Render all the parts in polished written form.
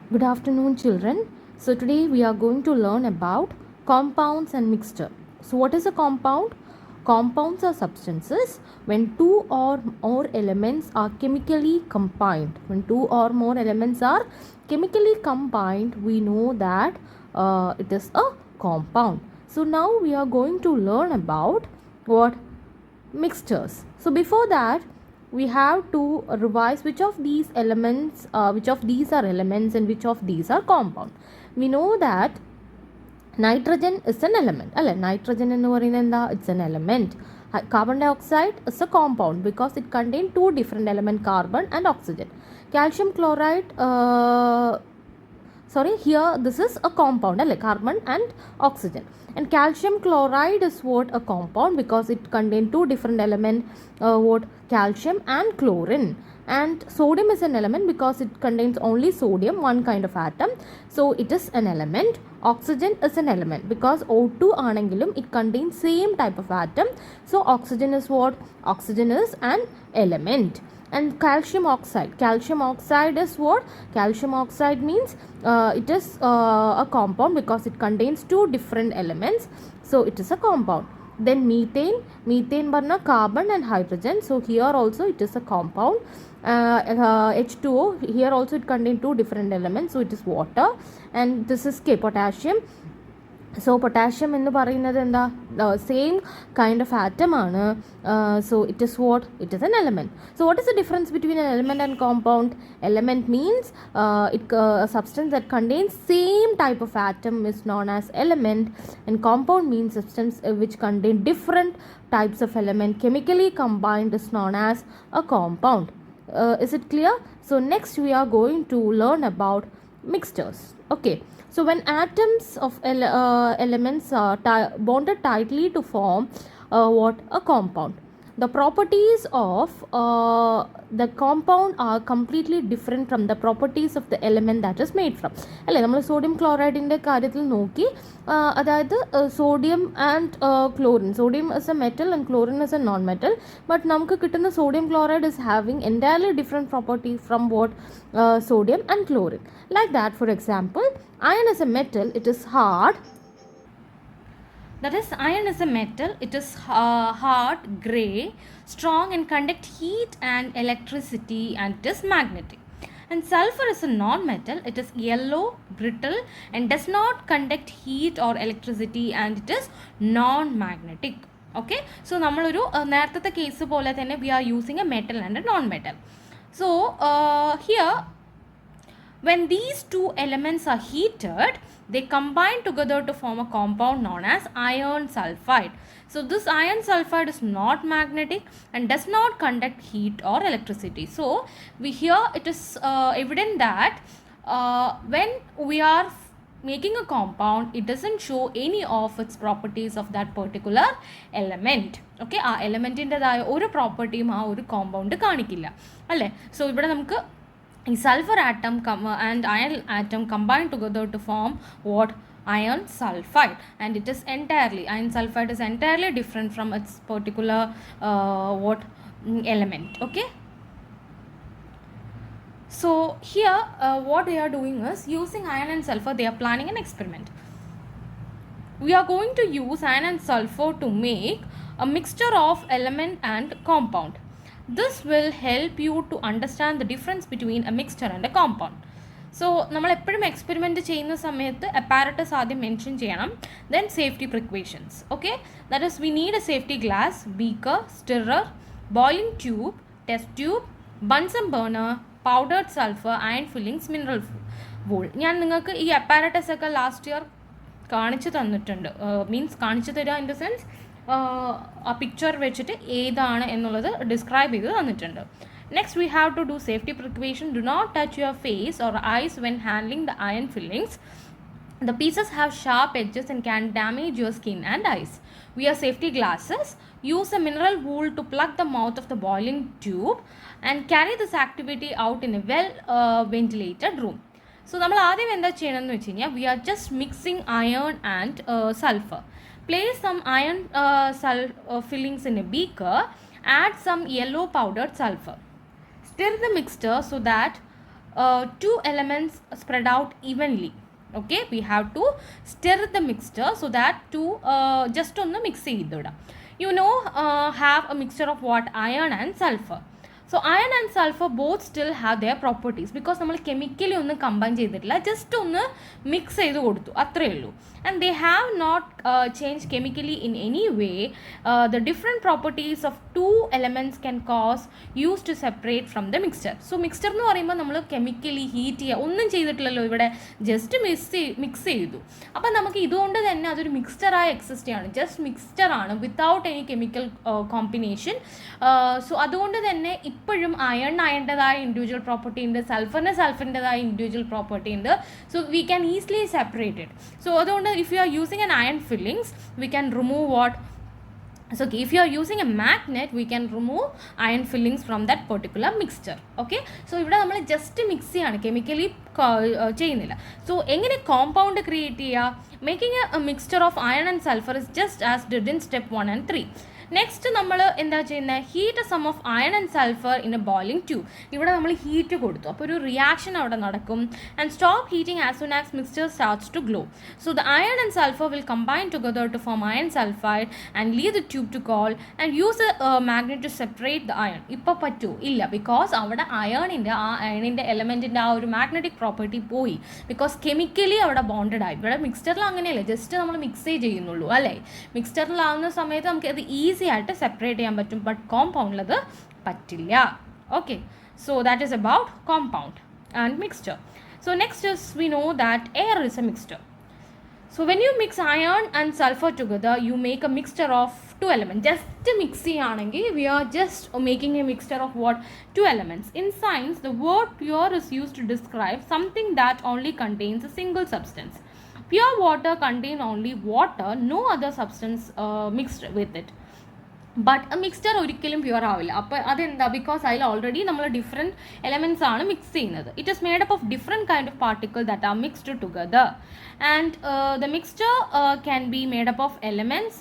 Good afternoon, children. So, today we are going to learn about compounds and mixture. So, what is a compound? Compounds are substances when two or more elements are chemically combined. When two or more elements are chemically combined, we know that it is a compound. So, now we are going to learn about what? Mixtures. So, before that, we have to revise which of these elements, which of these are elements and which of these are compound. We know that nitrogen is an element. Nitrogen എന്ന് പറയുന്നത് എന്താ? It's an element. Carbon dioxide is a compound because it contains two different elements, carbon and oxygen. Calcium chloride, here this is a compound, carbon and oxygen. And calcium chloride is what? A compound because it contains two different elements, calcium and chlorine. And sodium is an element because it contains only sodium, one kind of atom, so it is an element. Oxygen is an element because O2 anengilum it contains same type of atom, so oxygen is what? Oxygen is an element. And calcium oxide is what? Calcium oxide means it is a compound because it contains two different elements, so it is a compound. Then methane barna carbon and hydrogen, so here also it is a compound. H2O, here also it contains two different elements, so it is water. And this is potassium. So potassium എന്ന് പറയുന്നത് എന്താ? Same kind of atom ആണ്. So it is what? It is an element. So what is the difference between an element and compound? Element means a substance that contains same type of atom is known as element, and compound means substance which contain different types of element chemically combined is known as a compound. Is it clear? So next we are going to learn about mixtures. Okay, so when atoms of elements are bonded tightly to form a compound, the properties of the compound are completely different from the properties of the element that is made from. നമ്മൾ sodium ക്ലോറൈഡിൻ്റെ കാര്യത്തിൽ നോക്കി, അതായത് sodium and chlorine, sodium is A metal and chlorine is A non metal, but നമുക്ക് കിട്ടുന്ന sodium chloride is having entirely different properties from what? Sodium and chlorine. Like that, for example, iron is a metal, it is hard. That is, iron is a metal, it is hard, grey, strong and conduct heat and electricity, and it is magnetic. And sulfur is a non-metal, it is yellow, brittle and does not conduct heat or electricity, and it is non-magnetic. Okay, so നമ്മളൊരു നേരത്തെ case പോലെ തന്നെ we are using a metal and a non-metal. So here, when these two elements are heated, they combine together to form a compound known as iron sulfide. So this iron sulfide is not magnetic and does not conduct heat or electricity. So here it is evident that when we are making a compound, it doesn't show any of its properties of that particular element. Okay, ആ എലമെൻറ്റിൻ്റെതായ ഒരു പ്രോപ്പർട്ടിയും ആ ഒരു compound കാണിക്കില്ല, അല്ലേ? So ഇവിടെ നമുക്ക് ഈ sulphur atom and iron atom combine together to form what? Iron sulfide, and it is entirely, iron sulfide is entirely different from its particular element. Okay, so here what they are doing is, using iron and sulfur, they are planning an experiment. We are going to use iron and sulfur to make a mixture of element and compound. This will help you to understand the difference between a mixture and a compound. So നമ്മൾ എപ്പോഴും experiment ചെയ്യുന്ന സമയത്ത് apparatus ആദ്യം mention ചെയ്യണം, then safety precautions. Okay, that is we need a safety glass, beaker, stirrer, boiling tube, test tube, bunsen burner, powdered sulphur, iron filings, mineral wool. ഞാൻ നിങ്ങൾക്ക് ഈ apparatus ഒക്കെ ലാസ്റ്റ് ഇയർ കാണിച്ചു തന്നിട്ടുണ്ട്. മീൻസ് കാണിച്ചു തരിക ഇൻ ദ സെൻസ് ആ picture വെച്ചിട്ട് ഏതാണ് എന്നുള്ളത് ഡിസ്ക്രൈബ് ചെയ്ത് തന്നിട്ടുണ്ട്. Next we have to do safety precaution. Do not touch your face or eyes when handling the iron fillings. The pieces have sharp edges and can damage your skin and eyes. Wear safety glasses. Use a mineral wool to plug the mouth of the boiling tube and carry this activity out in a well ventilated room. So നമ്മൾ ആദ്യം എന്താ ചെയ്യണമെന്ന് വെച്ച് കഴിഞ്ഞാൽ, we are just mixing iron and sulfur. Place some iron fillings in a beaker. Add some yellow powdered sulfur. Stir the mixture so that two elements spread out evenly. Okay, we have to stir the mixture so that to just on the mix ചെയ്തിടാം. You know, have a mixture of what? Iron and sulfur. So iron and sulfur both still have their properties because നമ്മൾ chemically ഒന്നും combine ചെയ്തിട്ടില്ല, just ഒന്ന് mix ചെയ്ത് കൊടുത്തു, അത്രയേ ഉള്ളൂ. And they have not changed chemically in any way. The different properties of two elements can cause use to separate from the mixture. So mixture എന്ന് പറയുമ്പോൾ നമ്മൾ കെമിക്കലി ഹീറ്റ് ചെയ്യുക ഒന്നും ചെയ്തിട്ടില്ലല്ലോ, ഇവിടെ ജസ്റ്റ് മിക്സ് ചെയ്തു. അപ്പം നമുക്ക് ഇതുകൊണ്ട് തന്നെ അതൊരു മിക്സ്ചറായി എക്സിസ്റ്റ് ചെയ്യാണ്, ജസ്റ്റ് മിക്സ്ചറാണ് without any chemical combination. So അതുകൊണ്ട് തന്നെ ഇപ്പോഴും അയണിൻ്റെതായ ഇൻഡിവിജ്വൽ പ്രോപ്പർട്ടി ഉണ്ട്, സൾഫറിൻ്റെതായ ഇൻഡിവിജ്വൽ പ്രോപ്പർട്ടി ഉണ്ട്. So we can easily separate it. So അതുകൊണ്ട് if you are using an iron fillings, we can remove what? So if you are using a magnet, we can remove iron fillings from that particular mixture. Okay, so ഇവിടെ നമ്മൾ just mix ചെയ്യാണ്, chemically ചെയ്യുന്നില്ല. So എങ്ങനെ compound create ചെയ്യുക? Making a mixture of iron and sulphur is just as did in step 1 and 3. Next നമ്മൾ എന്താ ചെയ്യുന്നത്? Heat some of iron and sulphur in a boiling tube. ഇവിടെ നമ്മൾ heat കൊടുത്തു, അപ്പോൾ ഒരു റിയാക്ഷൻ അവിടെ നടക്കും. And stop heating as soon as mixture starts to glow. So the iron and sulphur will combine together to form iron sulphide and leave the tube to cool and use a magnet to separate the iron. ഇപ്പോൾ പറ്റൂ? ഇല്ല, because അവിടെ അയണിൻ്റെ എലമെൻറ്റിൻ്റെ ആ ഒരു magnetic property പോയി, because chemically അവിടെ ബോണ്ടഡ് ആയി. ഇവിടെ മിക്സ്ചറിൽ അങ്ങനെയല്ല, ജസ്റ്റ് നമ്മൾ മിക്സേ ചെയ്യുന്നുള്ളൂ അല്ലേ. മിക്സ്ചറിലാവുന്ന സമയത്ത് നമുക്ക് അത് ഈസി ആയിട്ട് സെപ്പറേറ്റ് ചെയ്യാൻ പറ്റും, ബട്ട് കോമ്പൗണ്ടിൽ അത് പറ്റില്ല. Okay, so that is about compound and mixture. So next is we know that air is A mixture. So when you mix iron and sulfur together, you make a mixture of two elements. Just mix cheyanengil we are just making a mixture of what? Two elements. In science, the word pure is used to describe something that only contains a single substance. Pure water contains only water, no other substance mixed with it. But mixture ഒരിക്കലും pure ആവില്ല. അപ്പോൾ അതെന്താ? Because അതിൽ already നമ്മൾ different elements ആണ് mix ചെയ്യുന്നത്. It is made up of different kind of particle that are mixed together. And the mixture can be made up of elements,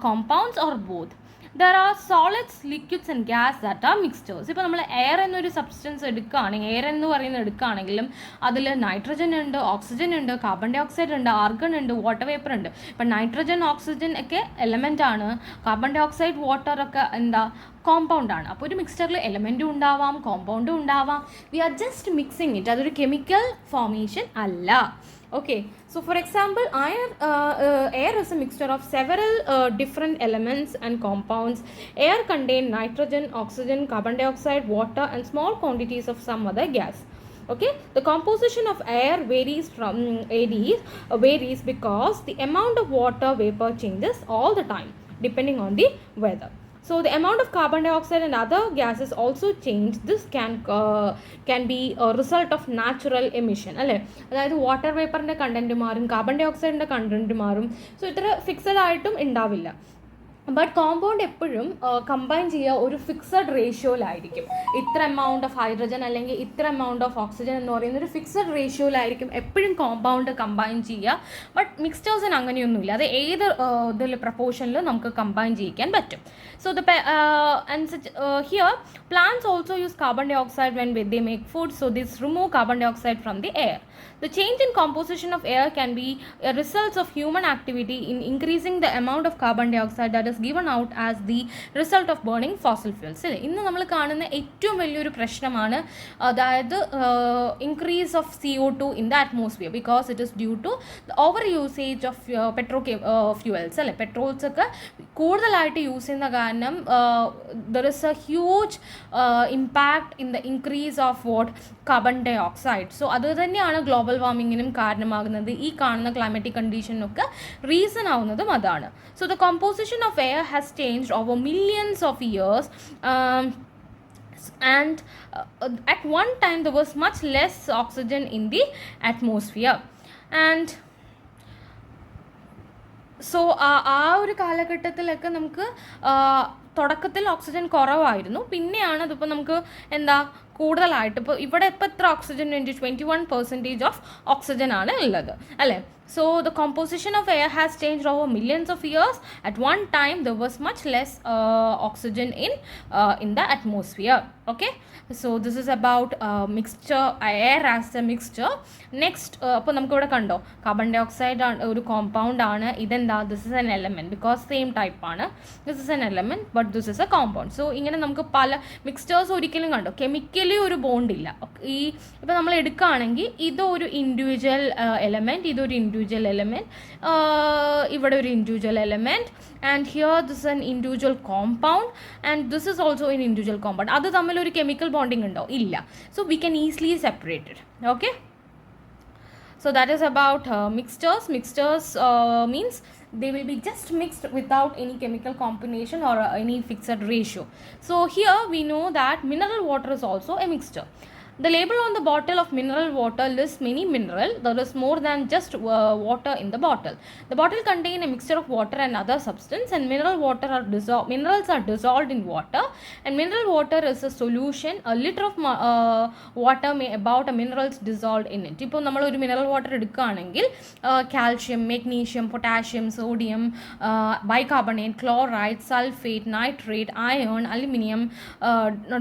compounds or both. There are solids, liquids and gas that are mixtures. ഇപ്പോൾ നമ്മൾ air എന്നൊരു substance എടുക്കുകയാണെങ്കിൽ, air എന്ന് പറയുന്നത് എടുക്കുകയാണെങ്കിലും അതിൽ nitrogen ഉണ്ട്, oxygen ഉണ്ട്, carbon ഡൈ ഓക്സൈഡ് ഉണ്ട്, ആർഗൺ ഉണ്ട്, വാട്ടർ വേപ്പർ ഉണ്ട്. ഇപ്പം നൈട്രജൻ, ഓക്സിജൻ ഒക്കെ എലമെൻ്റ് ആണ്, കാർബൺ ഡൈ ഓക്സൈഡ്, വാട്ടർ ഒക്കെ എന്താ? കോമ്പൗണ്ട് ആണ്. അപ്പോൾ ഒരു മിക്സ്ചറിൽ എലമെൻറ്റും ഉണ്ടാവാം, കോമ്പൗണ്ടും ഉണ്ടാവാം. We are just mixing it. അതൊരു കെമിക്കൽ ഫോർമേഷൻ അല്ല. Okay, so for example, air is a mixture of several different elements and compounds. Air contains nitrogen, oxygen, carbon dioxide, water and small quantities of some other gas. Okay, the composition of air varies because the amount of water vapor changes all the time depending on the weather. So the amount of carbon dioxide and other gases also change. This can be a result of natural emission. അല്ലേ? അതായത് water വേപ്പറിൻ്റെ content മാറും, carbon dye ഓക്സൈഡിൻ്റെ content മാറും. So ഇത്ര fixed ആയിട്ടും ഉണ്ടാവില്ല. But compound എപ്പോഴും combine ചെയ്യുക ഒരു ഫിക്സഡ് റേഷ്യോയിലായിരിക്കും. ഇത്ര എമൗണ്ട് ഓഫ് ഹൈഡ്രജൻ അല്ലെങ്കിൽ ഇത്ര എമൗണ്ട് ഓഫ് ഓക്സിജൻ എന്ന് പറയുന്ന ഒരു ഫിക്സഡ് റേഷ്യോയിലായിരിക്കും എപ്പോഴും കോമ്പൗണ്ട് കമ്പൈൻ ചെയ്യുക. ബട്ട് മിക്സ്ചേഴ്സിന് അങ്ങനെയൊന്നുമില്ല, അത് ഏത് ഇതിൽ പ്രപ്പോർഷനിൽ നമുക്ക് കമ്പൈൻ ചെയ്യിക്കാൻ പറ്റും. So here plants also use carbon dioxide when they make food, so this remove carbon dioxide from the air. The change in composition of air can be a result of human activity in increasing the amount of carbon dioxide that is given out as the result of burning fossil fuels. ഇന്ന് നമ്മൾ കാണുന്ന ഏറ്റവും വലിയൊരു പ്രശ്നമാണ്, അതായത് increase of CO2 in the atmosphere because it is due to the over usage of fuels. അല്ലേ, petrols ഒക്കെ കൂടുതലായിട്ട് യൂസ് ചെയ്യുന്ന കാരണം there is a huge impact in the increase of what? Carbon dioxide. So അത് തന്നെയാണ് global വാർമിങ്ങിനും കാരണമാകുന്നത്. ഈ കാണുന്ന ക്ലൈമാറ്റിക് കണ്ടീഷനൊക്കെ റീസൺ ആവുന്നതും അതാണ്. So the composition of air has changed over millions of years. And at one time there was much less oxygen in the atmosphere. And so ആ ഒരു കാലഘട്ടത്തിലൊക്കെ നമുക്ക് തുടക്കത്തിൽ ഓക്സിജൻ കുറവായിരുന്നു, പിന്നെയാണ് അതിപ്പോൾ നമുക്ക് എന്താ കൂടുതലായിട്ട്. ഇപ്പോൾ ഇവിടെ ഇപ്പോൾ എത്ര ഓക്സിജൻ ഉണ്ട്? 21% ഓഫ് ഓക്സിജൻ ആണ് ഉള്ളത് അല്ലേ. So the composition of air has changed over millions of years. At one time there was much less oxygen in the atmosphere. Okay, so this is about mixture, air as a mixture. Next അപ്പോൾ നമുക്ക് ഇവിടെ കണ്ടോ carbon ഡൈ ഓക്സൈഡ് ഒരു compound ആണ്. ഇതെന്താ, this is an element because same type ആണ്. This is an element but this is a compound. So ഇങ്ങനെ നമുക്ക് പല മിക്സ്ചേഴ്സ് ഒരിക്കലും കണ്ടോ കെമിക്കലി ഒരു ബോണ്ട് ഇല്ല. ഈ ഇപ്പോൾ നമ്മൾ എടുക്കുകയാണെങ്കിൽ ഇതൊരു ഇൻഡിവിജ്വൽ എലമെൻറ്റ്, ഇതൊരു ഇൻഡിവിജ്വൽ എലമെൻറ്റ്, ഇവിടെ ഒരു individual element, and here this an individual compound and this is also an individual compound. അത് തമ്മിൽ ഒരു കെമിക്കൽ ബോണ്ടിങ് ഉണ്ടോ? ഇല്ല. So we can easily separate it. Okay, so that is about mixtures. Mixtures means they will be just mixed without any chemical combination or any fixed ratio. So here we know that mineral water is also a mixture. The label on the bottle of mineral water lists many minerals. There is more than just water in the bottle. The bottle contains a mixture of water and other substance, and minerals are dissolved in water, and mineral water is a solution. A liter of water may about a minerals dissolved in it. ഇപ്പോൾ നമ്മൾ ഒരു mineral water എടുക്കുകയാണെങ്കിൽ calcium, magnesium, potassium, sodium, bicarbonate, chloride, sulphate, nitrate, iron, aluminium,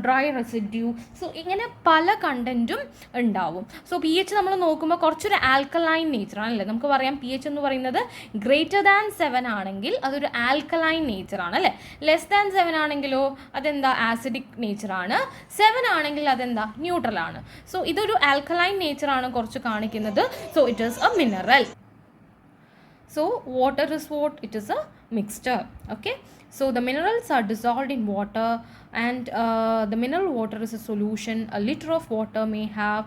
dry residue. So ഇങ്ങനെ പല കണ്ടൻറ്റും ഉണ്ടാവും. So P H നമ്മൾ നോക്കുമ്പോൾ കുറച്ചൊരു ആൽക്കലൈൻ നേച്ചർ ആണല്ലേ. നമുക്ക് പറയാം പി എച്ച് എന്ന് പറയുന്നത് ഗ്രേറ്റർ ദാൻ 7 ആണെങ്കിൽ അതൊരു ആൽക്കലൈൻ നേച്ചർ ആണ് അല്ലേ. ലെസ് ദാൻ 7 ആണെങ്കിലോ അതെന്താ ആസിഡിക് നേച്ചറാണ്. 7 ആണെങ്കിൽ അതെന്താ ന്യൂട്രൽ ആണ്. സോ ഇതൊരു ആൽക്കലൈൻ നേച്ചറാണ് കുറച്ച് കാണിക്കുന്നത്. So it is A mineral. So water is what? It is a mixture. Okay, so the minerals are dissolved in water, and the mineral water is a solution. A liter of water may have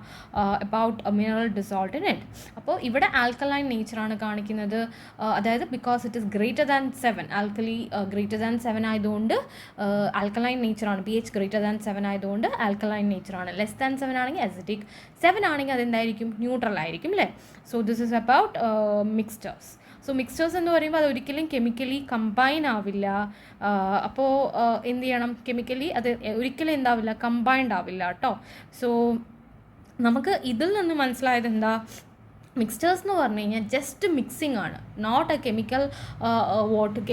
about a mineral dissolved in it. അപ്പോൾ ഇവിടെ alkaline നേച്ചറാണ് കാണിക്കുന്നത്. അതായത് because it is greater than 7, alkali greater than 7 ആയതുകൊണ്ട് alkaline നേച്ചറാണ്. P H greater than 7 ആയതുകൊണ്ട് alkaline നേച്ചറാണ്. Less than 7 ആണെങ്കിൽ acidic, 7 ആണെങ്കിൽ അതെന്തായിരിക്കും? ന്യൂട്രൽ ആയിരിക്കും അല്ലേ. So this is about mixtures. So mixtures എന്ന് പറയുമ്പോൾ അതൊരിക്കലും കെമിക്കലി കമ്പൈൻ ആവില്ല. അപ്പോൾ എന്ത് ചെയ്യണം? കെമിക്കലി അത് ഒരിക്കലും എന്താവില്ല, കമ്പൈൻഡ് ആവില്ല കേട്ടോ. സോ നമുക്ക് ഇതിൽ നിന്ന് മനസ്സിലായത് എന്താ? മിക്സ്ചേഴ്സ് എന്ന് പറഞ്ഞു കഴിഞ്ഞാൽ ജസ്റ്റ് മിക്സിംഗ് ആണ്, not a chemical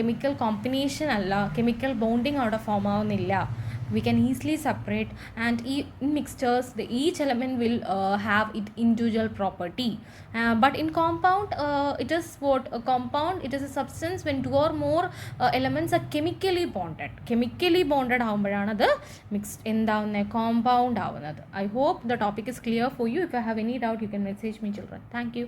chemical combination അല്ല, കെമിക്കൽ ബോണ്ടിങ് അവിടെ ഫോം ആവുന്നില്ല. We can easily separate, and in mixtures each element will have its individual property, but in compound it is what? A compound, it is a substance when two or more elements are chemically bonded ആവുമ്പോഴാണ് അത് mixed എന്താവുന്നത്, compound ആവുന്നത്. I hope the topic is clear for you. If you have any doubt you can message me children. Thank you.